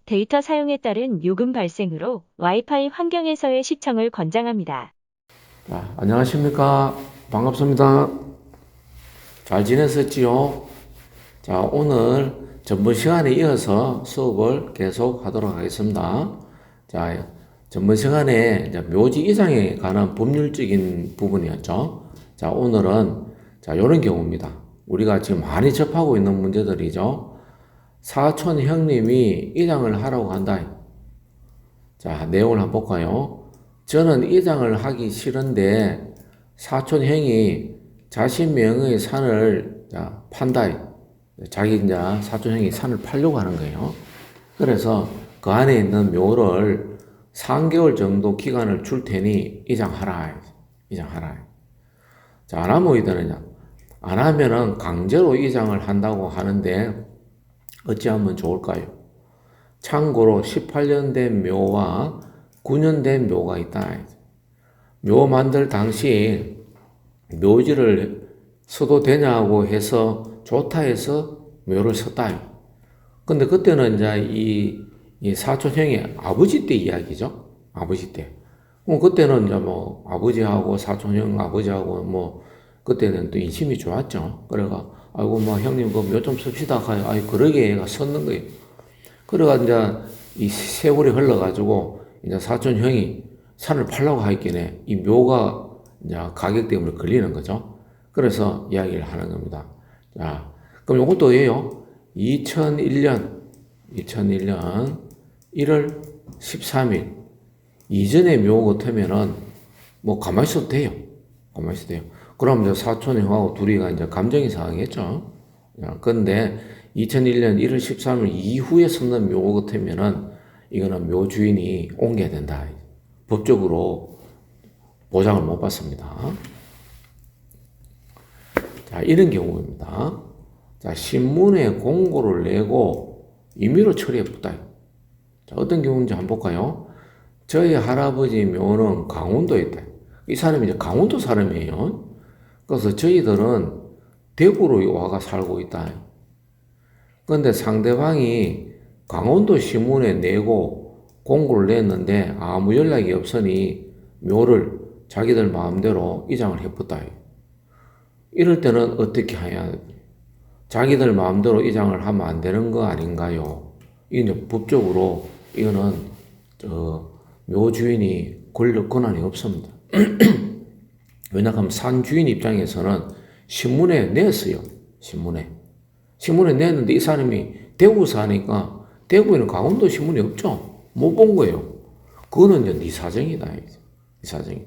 데이터 사용에 따른 요금 발생으로 와이파이 환경에서의 시청을 권장합니다. 안녕하십니까. 반갑습니다. 잘 지냈었지요? 자, 오늘 전번 시간에 이어서 수업을 계속 하도록 하겠습니다. 자, 전번 시간에 묘지 이장에 관한 법률적인 부분이었죠. 자, 오늘은 이런 경우입니다. 우리가 지금 많이 접하고 있는 문제들이죠. 사촌 형님이 이장을 하라고 한다. 자, 내용을 한번 볼까요? 저는 이장을 하기 싫은데 사촌 형이 자신 명의의 산을 판다. 자기 사촌 형이 산을 팔려고 하는 거예요. 그래서 그 안에 있는 묘를 3개월 정도 기간을 줄 테니 이장하라. 이장하라. 자, 안 하면 어떻게 되느냐? 안 하면은 강제로 이장을 한다고 하는데 어찌하면 좋을까요? 참고로 18년 된 묘와 9년 된 묘가 있다. 묘 만들 당시 묘지를 써도 되냐고 해서 좋다 해서 묘를 썼다. 근데 그때는 이 사촌 형의 아버지 때 이야기죠. 아버지 때. 그때는 아버지하고 사촌 형 아버지하고 그때는 또 인심이 좋았죠. 그래가 아이고 형님 그 묘 좀 씁시다 가요. 아이 그러게 얘가 썼는 거예요. 그래가 이 세월이 흘러가지고 사촌 형이 산을 팔라고 하였기에 이 묘가 가격 때문에 걸리는 거죠. 그래서 이야기를 하는 겁니다. 자, 그럼 이것도 예요. 2001년 1월 13일 이전에 묘 같으면은 가만히 있어도 돼요. 가만히 있어도 돼요. 그럼 사촌 형하고 둘이 감정이 상하겠죠. 근데 2001년 1월 13일 이후에 썼는 묘 같으면은 이거는 묘 주인이 옮겨야 된다. 법적으로 보장을 못 받습니다. 자, 이런 경우입니다. 자, 신문에 공고를 내고 임의로 처리해봤다. 자, 어떤 경우인지 한번 볼까요? 저희 할아버지 묘는 강원도에 있다. 이 사람이 강원도 사람이에요. 그래서 저희들은 대구로 와가 살고 있다. 그런데 상대방이 강원도 신문에 내고 공고를 냈는데 아무 연락이 없으니 묘를 자기들 마음대로 이장을 해봤다. 이럴 때는 어떻게 해야 자기들 마음대로 이장을 하면 안 되는 거 아닌가요? 이건 법적으로 이거는 묘 주인이 권한이 없습니다. 왜냐하면 산 주인 입장에서는 신문에 냈어요. 신문에 냈는데 이 사람이 대구 사니까 대구에는 강원도 신문이 없죠. 못 본 거예요. 그거는 네 사정이다. 네 사정이다.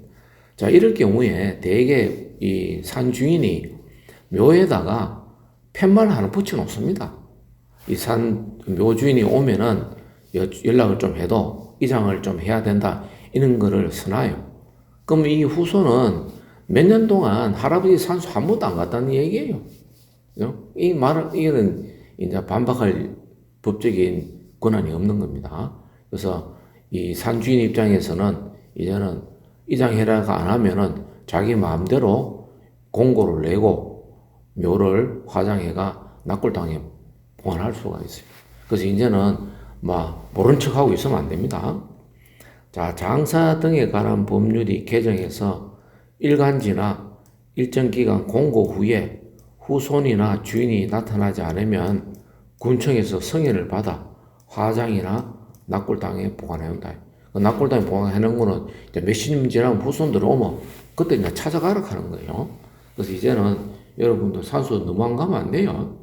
자, 이럴 경우에 대개 이 산 주인이 묘에다가 팻말 하나 붙여 놓습니다. 이 묘 주인이 오면은 연락을 좀 해도 이장을 좀 해야 된다. 이런 거를 써놔요. 그럼 이 후손은 몇 년 동안 할아버지 산소 한 번도 안 갔다는 얘기예요. 이 말은, 이거는 이제 반박할 법적인 권한이 없는 겁니다. 그래서 이 산주인 입장에서는 이제는 이장해라가 안 하면은 자기 마음대로 공고를 내고 묘를 화장해가 납골당에 보관할 수가 있어요. 그래서 이제는 모른 척하고 있으면 안 됩니다. 자, 장사 등에 관한 법률이 개정해서 일간지나 일정 기간 공고 후에 후손이나 주인이 나타나지 않으면 군청에서 승인을 받아 화장이나 납골당에 보관해 온다. 납골당에 보관해 놓은 거는 몇십 년 지나면 후손들 오면 그때 이제 찾아가라 하는 거예요. 그래서 이제는 여러분들 산소 너무 안 가면 안 돼요.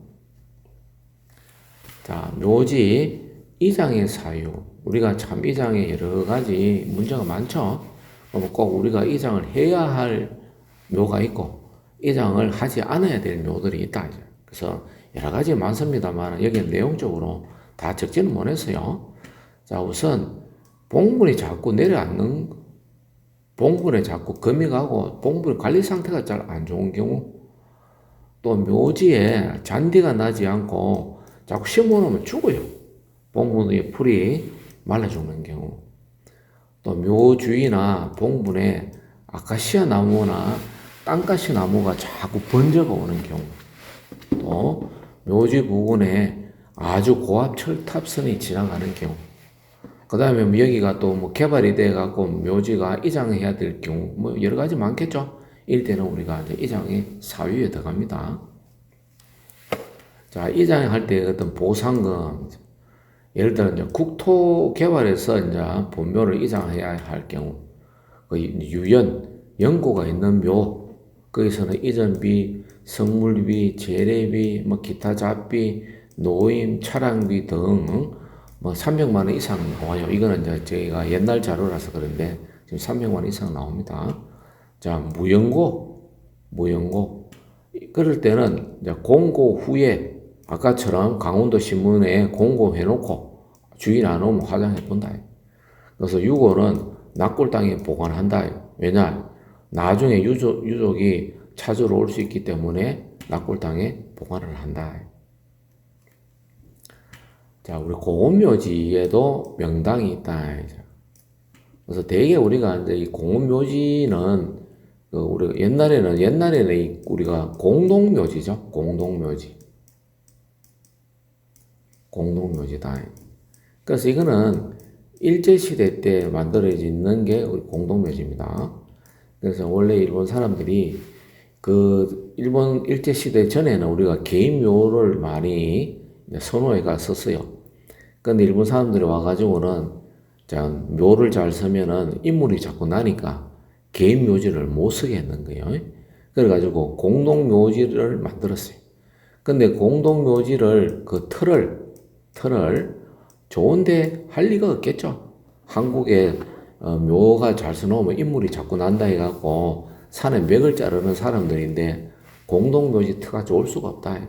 자, 묘지 이장의 사유. 우리가 참 이장에 여러 가지 문제가 많죠. 꼭 우리가 이장을 해야 할 묘가 있고 이장을 하지 않아야 될 묘들이 있다. 그래서 여러 가지 많습니다만 여기는 내용적으로 다 적지는 못했어요. 자, 우선 봉분이 자꾸 내려앉는, 봉분에 자꾸 금이 가고 봉분 관리 상태가 잘 안 좋은 경우, 또 묘지에 잔디가 나지 않고 자꾸 심어놓으면 죽어요. 봉분의 풀이 말라 죽는 경우, 또 묘주위나 봉분에 아카시아 나무나 땅가시 나무가 자꾸 번져가 오는 경우, 또 묘지 부근에 아주 고압 철탑선이 지나가는 경우. 그 다음에 여기가 또 뭐 개발이 돼갖고 묘지가 이장해야 될 경우, 뭐 여러 가지 많겠죠? 이럴 때는 우리가 이제 이장의 사유에 들어갑니다. 자, 이장할 때 어떤 보상금, 예를 들어 이제 국토 개발에서 이제 본묘를 이장해야 할 경우, 그 유연, 연고가 있는 묘, 거기서는 이전비, 성물비, 재래비, 뭐 기타 잡비, 노임, 차량비 등 뭐 300만 원 이상 나와요. 이거는 이제 저희가 옛날 자료라서 그런데 지금 300만 원 이상 나옵니다. 자, 무연고. 그럴 때는 이제 공고 후에 아까처럼 강원도 신문에 공고해놓고 주인 안 오면 화장해 본다. 그래서 유골은 납골 땅에 보관한다. 왜냐? 나중에 유족이 찾으러 올 수 있기 때문에 납골 땅에 보관을 한다. 자, 우리 공원묘지에도 명당이 있다. 그래서 대개 우리가 이제 이 공원묘지는 우리가 옛날에는 우리가 공동묘지죠. 공동묘지다. 그래서 이거는 일제시대 때 만들어지는 게 우리 공동묘지입니다. 그래서 원래 일본 사람들이 그 일본 일제시대 전에는 우리가 개인묘를 많이 선호해 갔었어요. 근데 일본 사람들이 와가지고는 자, 묘를 잘 쓰면은 인물이 자꾸 나니까 개인 묘지를 못 쓰게 했는 거예요. 그래가지고 공동묘지를 만들었어요. 근데 공동묘지를 그 틀을 좋은데 할 리가 없겠죠. 한국에 묘가 잘 써놓으면 인물이 자꾸 난다 해갖고 산에 맥을 자르는 사람들인데 공동묘지 터가 좋을 수가 없다.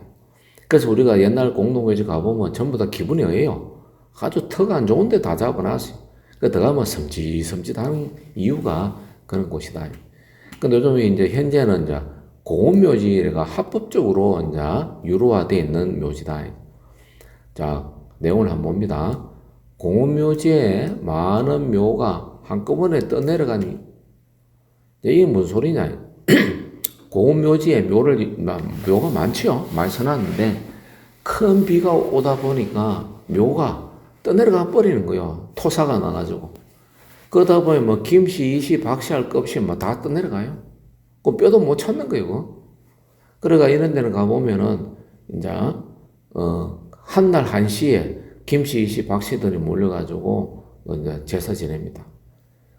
그래서 우리가 옛날 공동묘지 가보면 전부 다 기분이 어해요. 아주 터가 안 좋은데 다 잡아놨어요. 그 들어가면 섬찟섬찟하는 이유가 그런 곳이다. 근데 요즘에 이제 현재는 이제 공원묘지가 합법적으로 이제 유로화되어 있는 묘지다. 자, 내용을 한번 봅니다. 공원묘지에 많은 묘가 한꺼번에 떠내려가니, 이게 무슨 소리냐? 공원묘지에 묘가 많지요. 많이 써놨는데, 큰 비가 오다 보니까 묘가 떠내려가 버리는 거예요. 토사가 나가지고. 그러다 보면 뭐 김씨, 이씨, 박씨 할 것 없이 뭐 다 떠내려가요. 그 뼈도 못 찾는 거예요. 그러니까 이런 데는 가보면은, 이제, 한날 한시에 김씨, 이씨, 박씨들이 몰려가지고, 이제 제사 지냅니다.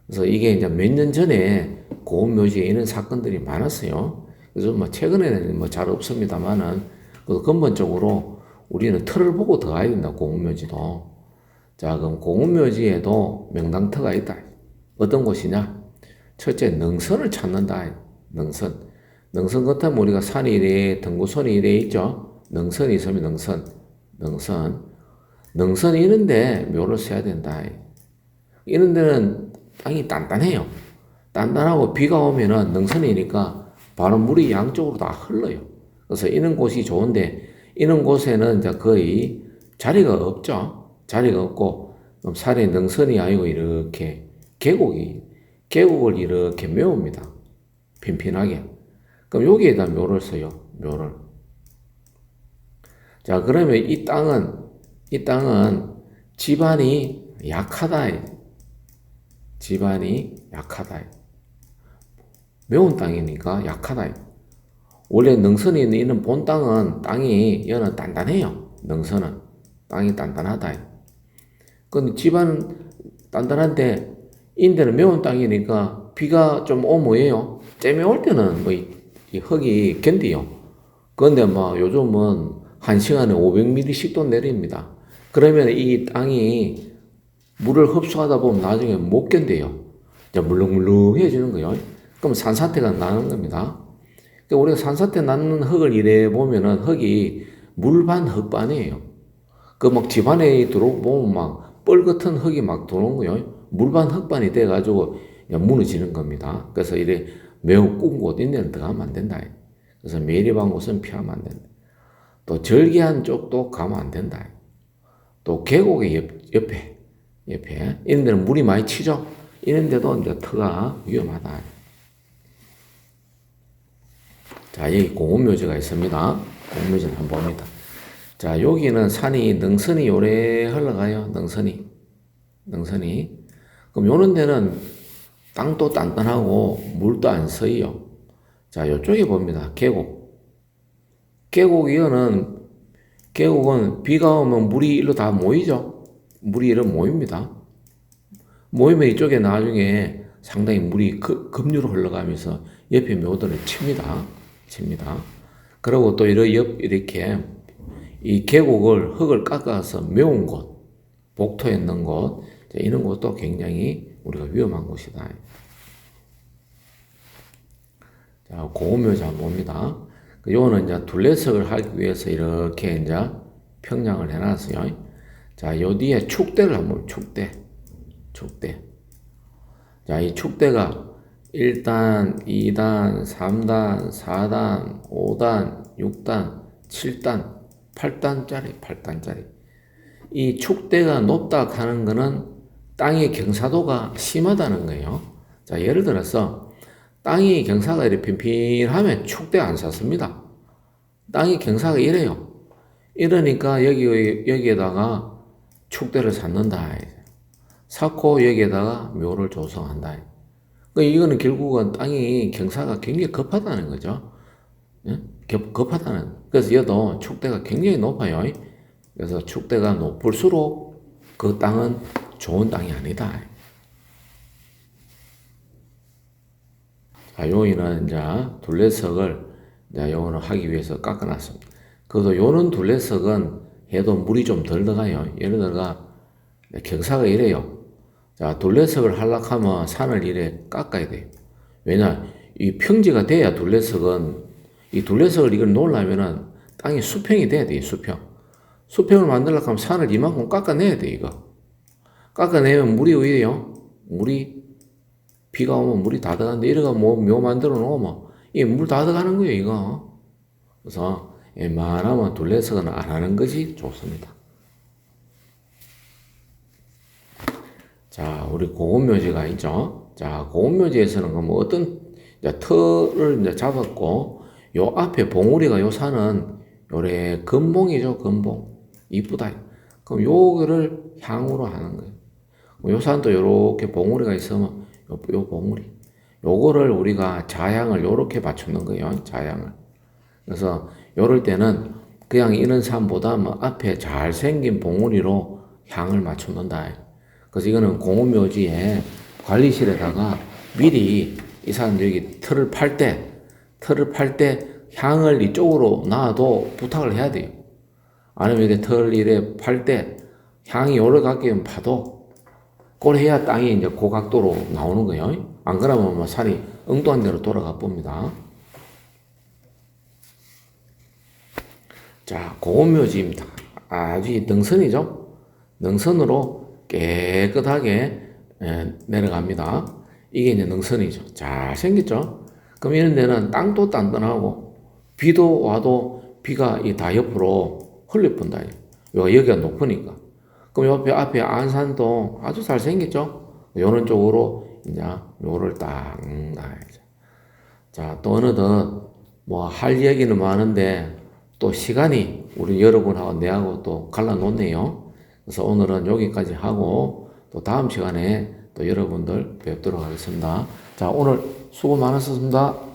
그래서 이게 이제 몇 년 전에 고운묘지에 이런 사건들이 많았어요. 그래서 뭐 최근에는 뭐 잘 없습니다만은, 근본적으로 우리는 틀을 보고 들어가야 된다, 고운묘지도. 자, 그럼 공원묘지에도 명당터가 있다. 어떤 곳이냐? 첫째, 능선을 찾는다. 능선 같으면 우리가 산이 이래, 등구선이 이래 있죠? 능선이 있으면 능선이 있는데 묘를 써야 된다. 이런 데는 땅이 단단해요. 단단하고 비가 오면은 능선이니까 바로 물이 양쪽으로 다 흘러요. 그래서 이런 곳이 좋은데, 이런 곳에는 이제 거의 자리가 없죠. 자리가 없고, 산에 능선이 아니고 이렇게 계곡을 이렇게 메웁니다. 핀핀하게. 그럼 여기에다 묘를 써요. 묘를. 자, 그러면 이 땅은 집안이 약하다. 매운 땅이니까 약하다. 원래 능선이 있는 본 땅이 얘는 단단해요. 능선은. 땅이 단단하다. 근데 집안 단단한데 인데는 매운 땅이니까 비가 좀 오면 잼이 올 때는 뭐 이 흙이 견디요. 그런데 뭐 요즘은 1시간에 500ml씩도 내립니다. 그러면 이 땅이 물을 흡수하다 보면 나중에 못 견뎌요. 이제 물렁물렁해지는 거예요. 그럼 산사태가 나는 겁니다. 그러니까 우리가 산사태 나는 흙을 이래 보면은 흙이 물반 흙반이에요. 그 막 집안에 들어보면 막 뻘같은 흙이 막 들어오는 거예요. 물반 흙반이 돼가지고 무너지는 겁니다. 그래서 이래 매우 꾼 곳 있는 데는 들어가면 안 된다. 그래서 매립한 곳은 피하면 안 된다. 또 절개한 쪽도 가면 안 된다. 또 계곡의 옆에 이런 데는 물이 많이 치죠. 이런 데도 이제 터가 위험하다. 자, 여기 공원묘지가 있습니다. 공원묘지를 한번 봅니다. 자, 여기는 산이 능선이 요래 흘러가요. 능선이. 그럼 요런 데는 땅도 단단하고 물도 안 서요. 자, 요쪽에 봅니다. 계곡은 비가 오면 물이 일로 다 모이죠. 물이 일로 모입니다. 모이면 이쪽에 나중에 상당히 물이 급류로 흘러가면서 옆에 묘들을 칩니다. 그리고 또 이렇게 이 계곡을 흙을 깎아서 메운 곳, 복토에 있는 곳, 이런 곳도 굉장히 우리가 위험한 곳이다. 자, 고음묘지 한번 봅니다. 요거는 이제 둘레석을 하기 위해서 이렇게 이제 평량을 해놨어요. 자, 요 뒤에 축대를 한번 축대. 자, 이 축대가 1단, 2단, 3단, 4단, 5단, 6단, 7단, 8단짜리. 이 축대가 높다 하는 거는 땅의 경사도가 심하다는 거예요. 자, 예를 들어서 땅이 경사가 이렇게 핀핀하면 축대가 안 샀습니다. 땅이 경사가 이래요. 이러니까 여기에다가 축대를 쌓는다. 쌓고 여기에다가 묘를 조성한다. 이거는 결국은 땅이 경사가 굉장히 급하다는 거죠. 예? 급하다는. 그래서 얘도 축대가 굉장히 높아요. 그래서 축대가 높을수록 그 땅은 좋은 땅이 아니다. 자, 여기는 이제 둘레석을 이제 요거는 하기 위해서 깎아놨습니다. 그래도 요런 둘레석은 해도 물이 좀 덜 들어가요. 예를 들어 경사가 이래요. 자, 둘레석을 하려고 하면 산을 이래 깎아야 돼요. 왜냐, 이 평지가 돼야 이 둘레석을 이걸 놓으려면은 땅이 수평이 돼야 돼요, 수평을 만들려고 하면 산을 이만큼 깎아내야 돼, 이거. 깎아내면 물이 어디에요? 비가 오면 물이 다 들어가는데, 이래가 묘 만들어 놓으면, 이 물 다 들어가는 거예요, 이거. 그래서, 웬만하면 둘레석은 안 하는 것이 좋습니다. 자, 우리 고음묘지가 있죠. 자, 고음묘지에서는 그럼 어떤 틀을 이제 잡았고, 요 앞에 봉우리가 요 산은 요래 금봉이죠, 금봉. 이쁘다. 그럼 요거를 향으로 하는 거예요. 요 산도 요렇게 봉우리가 있으면 요 봉우리. 요거를 우리가 자향을 요렇게 맞추는 거예요, 자향을. 그래서 요럴 때는 그냥 이런 산보다 뭐 앞에 잘생긴 봉우리로 향을 맞춘다. 그래서 이거는 공음묘지에 관리실에다가 미리 이 사람 여기 틀을 팔 때 향을 이쪽으로 놔도 부탁을 해야 돼요. 아니면 이렇게 틀 이래 팔 때 향이 요래 가게 파도 그걸 해야 땅이 이제 고각도로 나오는 거예요. 안 그러면 뭐 산이 엉뚱한 데로 돌아가 봅니다. 자, 고음묘지입니다. 아주 능선이죠. 능선으로 깨끗하게 내려갑니다. 이게 이제 능선이죠. 잘 생겼죠. 그럼 이런 데는 땅도 단단하고 비도 와도 비가 다 옆으로 흘려본다. 여기가 높으니까. 그럼 옆에 앞에 안산도 아주 잘 생겼죠. 요런 쪽으로 이제 요를 딱 놔야죠. 자, 또 어느덧 뭐 할 얘기는 많은데 또 시간이 우리 여러분하고 내하고 또 갈라놓네요. 그래서 오늘은 여기까지 하고 또 다음 시간에 또 여러분들 뵙도록 하겠습니다. 자, 오늘 수고 많으셨습니다.